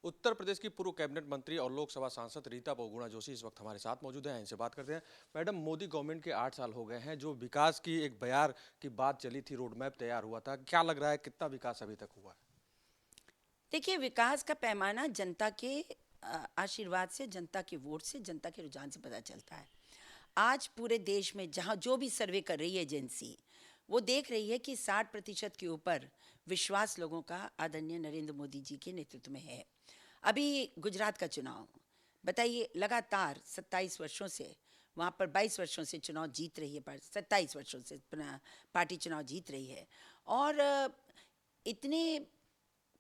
उत्तर प्रदेश की पूर्व कैबिनेट मंत्री और लोकसभा सांसद रीता बहुगुणा जोशी इस वक्त हमारे साथ मौजूद हैं। इनसे बात करते हैं। मैडम, मोदी गवर्नमेंट के 8 साल हो गए हैं। जो विकास की एक बयार की बात चली थी, रोड मैप तैयार हुआ था, क्या लग रहा है कितना विकास अभी तक हुआ है? देखिए, विकास का पैमाना जनता के आशीर्वाद से, जनता के वोट से, जनता के रुझान से पता चलता है। आज पूरे देश में जहाँ जो भी सर्वे कर रही है एजेंसी, वो देख रही है कि 60% के ऊपर विश्वास लोगों का आदरणीय नरेंद्र मोदी जी के नेतृत्व में है। अभी गुजरात का चुनाव बताइए, लगातार 27 वर्षों से वहाँ पर 22 वर्षों से चुनाव जीत रही है, 27 वर्षों से पार्टी चुनाव जीत रही है। और इतने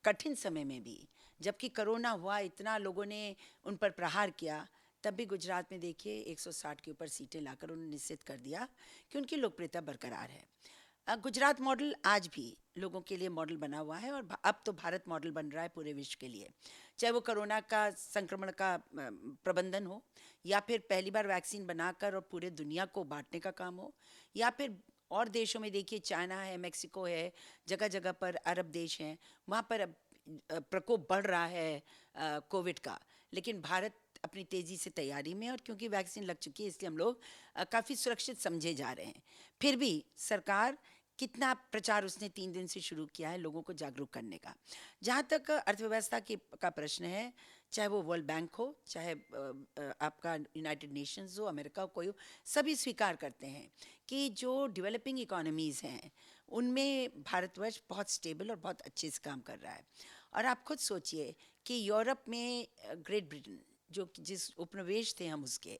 कठिन समय में भी, जबकि कोरोना हुआ, इतना लोगों ने उन पर प्रहार किया, तब भी गुजरात में देखिए 160 के ऊपर सीटें लाकर उन्होंने निश्चित कर दिया कि उनकी लोकप्रियता बरकरार है। गुजरात मॉडल आज भी लोगों के लिए मॉडल बना हुआ है और अब तो भारत मॉडल बन रहा है पूरे विश्व के लिए। चाहे वो कोरोना का संक्रमण का प्रबंधन हो, या फिर पहली बार वैक्सीन बनाकर और पूरे दुनिया को बांटने का काम हो, या फिर और देशों में देखिए, चाइना है, मेक्सिको है, जगह जगह पर अरब देश हैं, वहाँ पर अब प्रकोप बढ़ रहा है कोविड का। लेकिन भारत अपनी तेज़ी से तैयारी में, और क्योंकि वैक्सीन लग चुकी है इसलिए हम लोग काफ़ी सुरक्षित समझे जा रहे हैं। फिर भी सरकार कितना प्रचार उसने 3 दिन से शुरू किया है लोगों को जागरूक करने का। जहाँ तक अर्थव्यवस्था की का प्रश्न है, चाहे वो वर्ल्ड बैंक हो, चाहे आपका यूनाइटेड नेशंस हो, अमेरिका हो, कोई हो, सभी स्वीकार करते हैं कि जो डेवलपिंग इकोनॉमीज़ हैं उनमें भारतवर्ष बहुत स्टेबल और बहुत अच्छे से काम कर रहा है। और आप खुद सोचिए कि यूरोप में ग्रेट ब्रिटेन, जो जिस उपनिवेश थे हम उसके,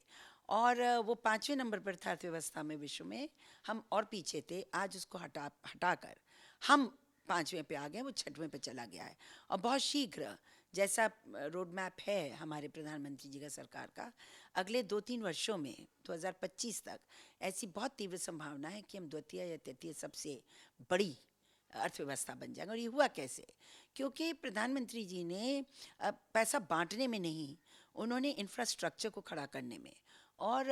और वो 5वें नंबर पर था अर्थव्यवस्था में विश्व में, हम और पीछे थे। आज उसको हटाकर हम 5वें पे आ गए, वो 6वें पे चला गया है। और बहुत शीघ्र, जैसा रोड मैप है हमारे प्रधानमंत्री जी का, सरकार का, अगले 2-3 वर्षों में 2025 तक ऐसी बहुत तीव्र संभावना है कि हम द्वितीय या तृतीय सबसे बड़ी अर्थव्यवस्था बन जाएंगे। और ये हुआ कैसे? क्योंकि प्रधानमंत्री जी ने पैसा बांटने में नहीं, उन्होंने इंफ्रास्ट्रक्चर को खड़ा करने में, और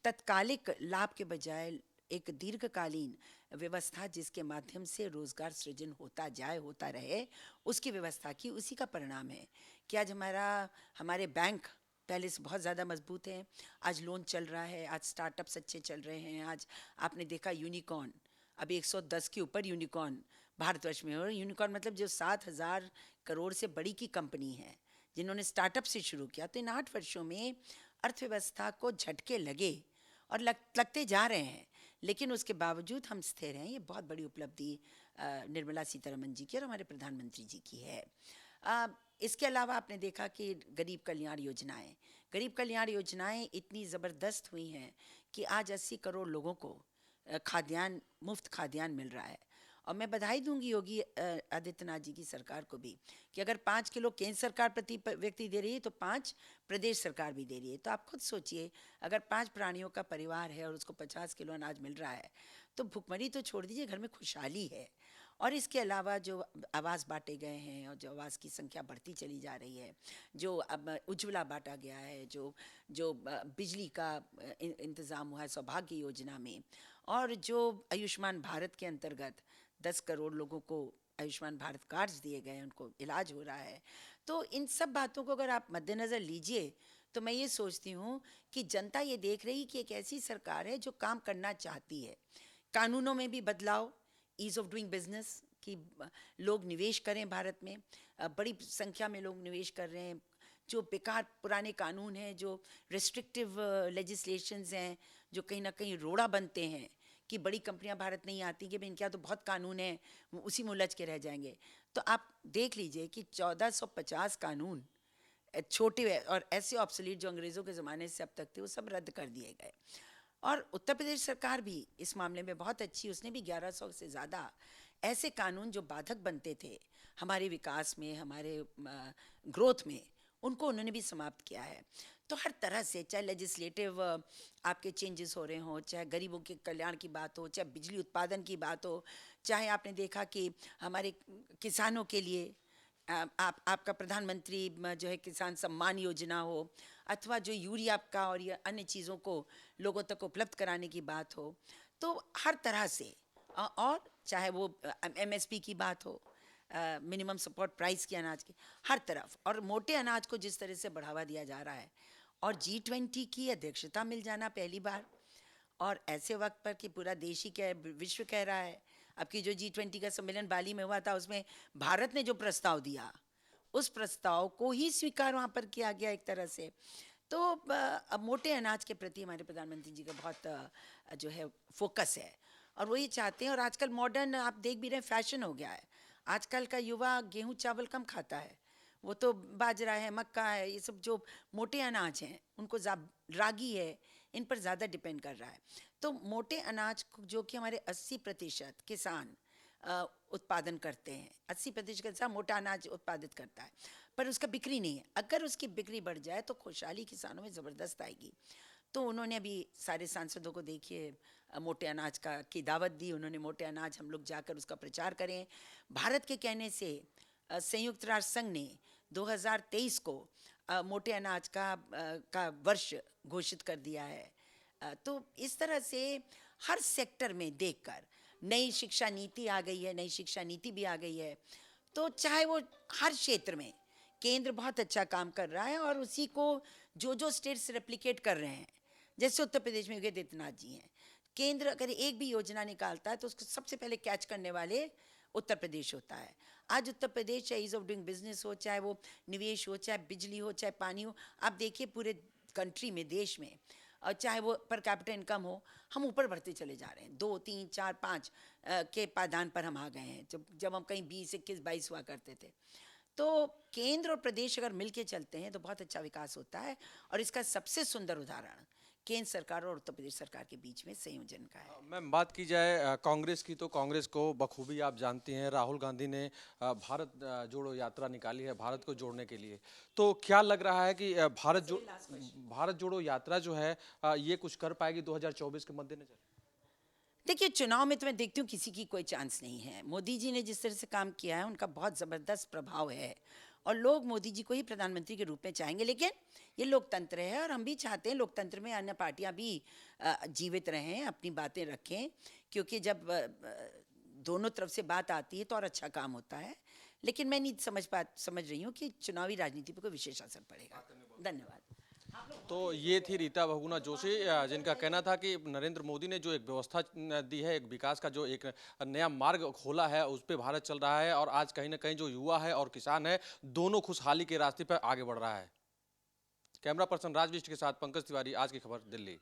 तत्कालिक लाभ के बजाय एक दीर्घकालीन व्यवस्था जिसके माध्यम से रोजगार सृजन होता जाए, होता रहे, उसकी व्यवस्था की। उसी का परिणाम है कि आज हमारे बैंक पहले से बहुत ज़्यादा मजबूत हैं। आज लोन चल रहा है, आज स्टार्टअप्स अच्छे चल रहे हैं। आज आपने देखा यूनिकॉर्न, अभी 110 के ऊपर यूनिकॉर्न भारतवर्ष में हो। यूनिकॉर्न मतलब जो 7,000 करोड़ से बड़ी की कंपनी है, जिन्होंने स्टार्टअप से शुरू किया। तो इन 8 वर्षों में अर्थव्यवस्था को झटके लगे और लगते जा रहे हैं, लेकिन उसके बावजूद हम स्थिर हैं। ये बहुत बड़ी उपलब्धि निर्मला सीतारमन जी की और हमारे प्रधानमंत्री जी की है। अ, इसके अलावा आपने देखा कि गरीब कल्याण योजनाएं इतनी ज़बरदस्त हुई हैं कि आज 80 करोड़ लोगों को खाद्यान्न, मुफ्त खाद्यान्न मिल रहा है। और मैं बधाई दूंगी योगी आदित्यनाथ जी की सरकार को भी, कि अगर 5 किलो केंद्र सरकार प्रति व्यक्ति दे रही है, तो 5 प्रदेश सरकार भी दे रही है। तो आप खुद सोचिए, अगर 5 प्राणियों का परिवार है और उसको 50 किलो अनाज मिल रहा है, तो भुखमरी तो छोड़ दीजिए, घर में खुशहाली है। और इसके अलावा जो आवास बांटे गए हैं और जो आवास की संख्या बढ़ती चली जा रही है, जो अब उज्ज्वला बांटा गया है, जो जो बिजली का इंतज़ाम हुआ है सौभाग्य योजना में, और जो आयुष्मान भारत के अंतर्गत 10 करोड़ लोगों को आयुष्मान भारत कार्ड्स दिए गए हैं, उनको इलाज हो रहा है। तो इन सब बातों को अगर आप मद्देनज़र लीजिए, तो मैं ये सोचती हूँ कि जनता ये देख रही कि एक ऐसी सरकार है जो काम करना चाहती है। कानूनों में भी बदलाव, ईज़ ऑफ डूइंग बिजनेस, कि लोग निवेश करें भारत में। बड़ी संख्या में लोग निवेश कर रहे हैं। जो बेकार पुराने कानून हैं, जो रिस्ट्रिक्टिव लेजिस्लेशंस हैं, जो कहीं ना कहीं रोड़ा बनते हैं कि बड़ी कंपनियां भारत नहीं आती, कि भाई इनके यहाँ तो बहुत कानून है, वो उसी में उलझ के रह जाएंगे। तो आप देख लीजिए कि 1450 कानून छोटे और ऐसे ऑब्सोलीट जो अंग्रेज़ों के ज़माने से अब तक थे, वो सब रद्द कर दिए गए। और उत्तर प्रदेश सरकार भी इस मामले में बहुत अच्छी, उसने भी 1100 से ज़्यादा ऐसे कानून जो बाधक बनते थे हमारे विकास में, हमारे ग्रोथ में, उनको उन्होंने भी समाप्त किया है। तो हर तरह से, चाहे लेजिस्लेटिव आपके चेंजेस हो रहे हों, चाहे गरीबों के कल्याण की बात हो, चाहे बिजली उत्पादन की बात हो, चाहे आपने देखा कि हमारे किसानों के लिए आपका प्रधानमंत्री जो है किसान सम्मान योजना हो, अथवा जो यूरिया का और ये अन्य चीज़ों को लोगों तक उपलब्ध कराने की बात हो, तो हर तरह से और चाहे वो एमएसपी की बात हो, मिनिमम सपोर्ट प्राइस की अनाज की, हर तरफ, और मोटे अनाज को जिस तरह से बढ़ावा दिया जा रहा है, और G20 की अध्यक्षता मिल जाना पहली बार, और ऐसे वक्त पर कि पूरा देश ही क्या है, विश्व कह रहा है। अब की जो G20 का सम्मेलन बाली में हुआ था, उसमें भारत ने जो प्रस्ताव दिया, उस प्रस्ताव को ही स्वीकार वहाँ पर किया गया एक तरह से। तो अब मोटे अनाज के प्रति हमारे प्रधानमंत्री जी का बहुत जो है फोकस है, और वो ये चाहते हैं। और आजकल मॉडर्न आप देख भी रहे हैं, फैशन हो गया है। आजकल का युवा गेहूं चावल कम खाता है, वो तो बाजरा है, मक्का है, ये सब जो मोटे अनाज हैं, उनको रागी है, इन पर ज़्यादा डिपेंड कर रहा है। तो मोटे अनाज जो कि हमारे 80% किसान उत्पादन करते हैं, 80% किसान मोटा अनाज उत्पादित करता है, पर उसका बिक्री नहीं है। अगर उसकी बिक्री बढ़ जाए तो खुशहाली किसानों में ज़बरदस्त आएगी। तो उन्होंने अभी सारे सांसदों को देखिए मोटे अनाज का की दावत दी। उन्होंने मोटे अनाज हम लोग जाकर उसका प्रचार करें। भारत के कहने से संयुक्त राष्ट्र संघ ने 2023 को मोटे अनाज का वर्ष घोषित कर दिया है। तो इस तरह से हर सेक्टर में देखकर नई शिक्षा नीति आ गई है, नई शिक्षा नीति भी आ गई है। तो चाहे वो हर क्षेत्र में केंद्र बहुत अच्छा काम कर रहा है, और उसी को जो स्टेट्स रेप्लिकेट कर रहे हैं, जैसे उत्तर प्रदेश में योगी आदित्यनाथ जी हैं। केंद्र अगर एक भी योजना निकालता है तो उसको सबसे पहले कैच करने वाले उत्तर प्रदेश होता है। आज उत्तर प्रदेश, चाहे ईज ऑफ डूइंग बिजनेस हो, चाहे वो निवेश हो, चाहे बिजली हो, चाहे पानी हो, आप देखिए पूरे कंट्री में, देश में, और चाहे वो पर कैपिटा इनकम हो, हम ऊपर बढ़ते चले जा रहे हैं। 2, 3, 4, 5 के पायदान पर हम आ गए हैं, जब हम कहीं 20, 21, 22 हुआ करते थे। तो केंद्र और प्रदेश अगर मिलके चलते हैं तो बहुत अच्छा विकास होता है, और इसका सबसे सुंदर उदाहरण केंद्र सरकार और उत्तर प्रदेश सरकार के बीच में संयोजन का है। मैम, बात की जाए कांग्रेस की, तो कांग्रेस को बखूबी आप जानती हैं। राहुल गांधी ने भारत जोड़ो यात्रा निकाली है भारत को जोड़ने के लिए। तो क्या लग रहा है कि भारत जोड़ो यात्रा जो है ये कुछ कर पाएगी 2024 के मद्देनजर? देखिए, चुनाव में तो मैं देखती हूँ किसी की कोई चांस नहीं है। मोदी जी ने जिस तरह से काम किया है, उनका बहुत ज़बरदस्त प्रभाव है, और लोग मोदी जी को ही प्रधानमंत्री के रूप में चाहेंगे। लेकिन ये लोकतंत्र है, और हम भी चाहते हैं लोकतंत्र में अन्य पार्टियां भी जीवित रहें, अपनी बातें रखें, क्योंकि जब दोनों तरफ से बात आती है तो और अच्छा काम होता है। लेकिन मैं नहीं समझ रही हूँ कि चुनावी राजनीति पर कोई विशेष असर पड़ेगा। धन्यवाद। तो ये थी रीता बहुगुणा जोशी, जिनका कहना था कि नरेंद्र मोदी ने जो एक व्यवस्था दी है, एक विकास का जो एक नया मार्ग खोला है, उस पे भारत चल रहा है, और आज कहीं ना कहीं जो युवा है और किसान है, दोनों खुशहाली के रास्ते पर आगे बढ़ रहा है। कैमरा पर्सन राजविष्ट के साथ पंकज तिवारी, आज की खबर, दिल्ली।